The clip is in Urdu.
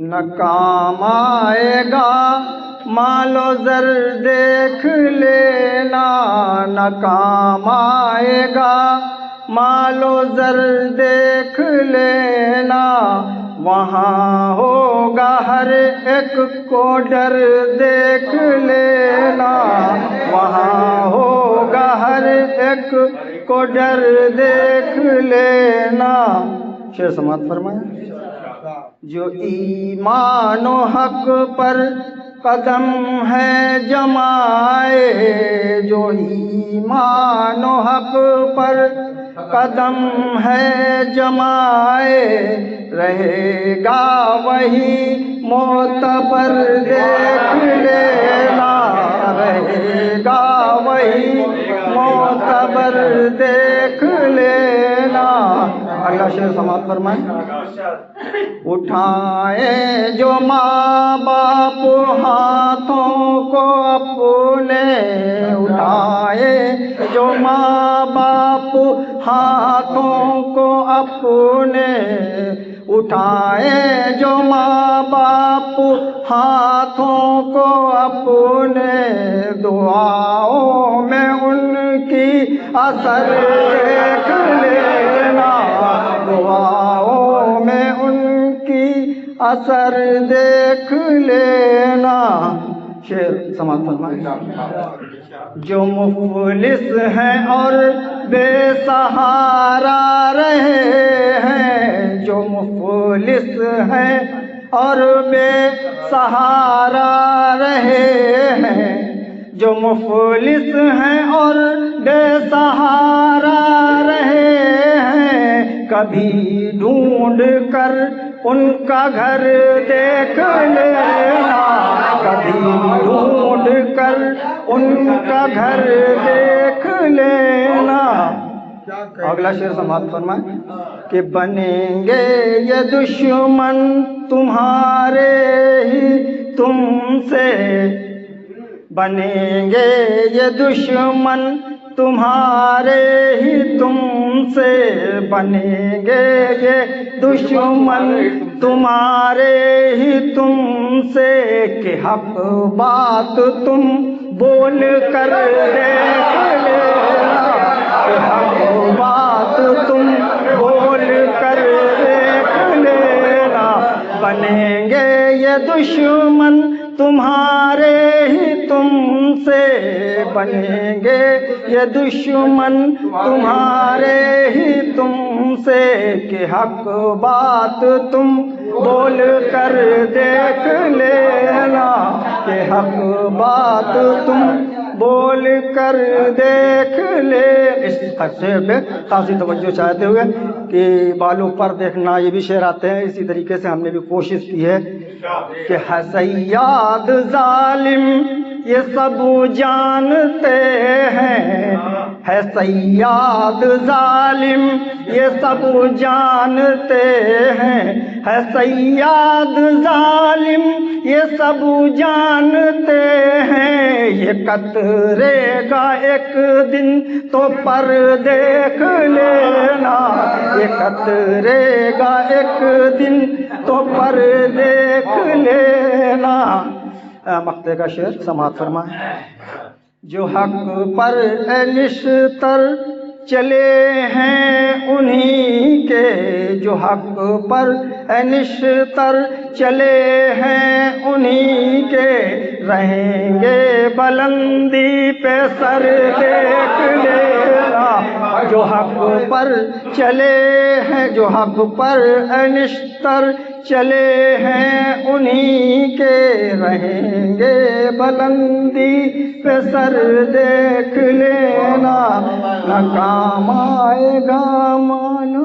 نہ کام آئے گا مال و زر دیکھ لینا، نہ کام آئے گا مال و زر دیکھ لینا، وہاں ہوگا ہر ایک کو ڈر دیکھ لینا، وہاں ہوگا ہر ایک کو ڈر دیکھ لینا۔ شعر سماعت فرمائیں۔ جو ایمان و حق پر قدم ہے جمائے، جو ایمان و حق پر قدم ہے جمائے، رہے گا وہی معتبر دیکھ لینا، رہے گا وہی معتبر دیکھ لینا۔ اگلا شعر سماعت فرمائیں۔ اٹھائیں جو ماں باپ ہاتھوں کو اپنے، اٹھائیں جو ماں باپ ہاتھوں کو اپنے، اٹھائیں جو ماں باپ ہاتھوں کو اپنے، دعاؤں میں ان کی اثر دیکھ لینا، دعاؤں میں ان کی اثر دیکھ لینا۔ شعر سماعت فرمائیں۔ جو مفلس ہیں اور بے سہارا رہے ہیں، جو مفلس ہیں اور بے سہارا رہے ہیں، جو مفلس ہیں اور بے سہارا رہے ہیں، کبھی ڈھونڈ کر ان کا گھر دیکھ لینا، کبھی ڈھونڈ کر ان کا گھر دیکھ لینا۔ اگلا شعر سماعت فرمائیں کہ بنیں گے یہ دشمن تمہارے ہی تم سے، بنیں گے یہ دشمن تمہارے ہی تم سے، بنیں گے یہ دشمن تمہارے ہی تم سے، کہ حق بات تم بول کر دیکھ لینا، کہ حق بات تم بول کر دیکھ لینا، بنیں گے یہ دشمن تمہارے ہی تم سے، بنیں گے یہ دشمن تمہارے ہی تم سے، کہ حق بات تم بول کر دیکھ لینا، کہ حق بات تم بول کر دیکھ لے۔ اس شعر پہ خاصی توجہ چاہتے ہوئے کہ بالوں پر دیکھنا، یہ بھی شعر آتے ہیں، اسی طریقے سے ہم نے بھی کوشش کی ہے کہ ہے صیاد ظالم یہ سب جانتے ہیں، ہے صیاد ظالم یہ سب جانتے ہیں، ہے صیاد ظالم یہ سب جانتے ہیں، یہ قطرے گا ایک دن تو پر دیکھ لینا، یہ قطرے گا ایک دن تو پر دیکھ لینا۔ مقطع کا شعر سماعت فرمائیں۔ جو حق پر نشتر چلے ہیں انہی کے، جو حق پر نشتر چلے ہیں انہی کے، رہیں گے بلندی پہ سر دیکھ لینا، جو حق پر چلے ہیں، جو حق پر نشتر چلے ہیں انہی کے، رہیں گے بلندی پہ سر دیکھ لینا، نہ کام آئے گا مال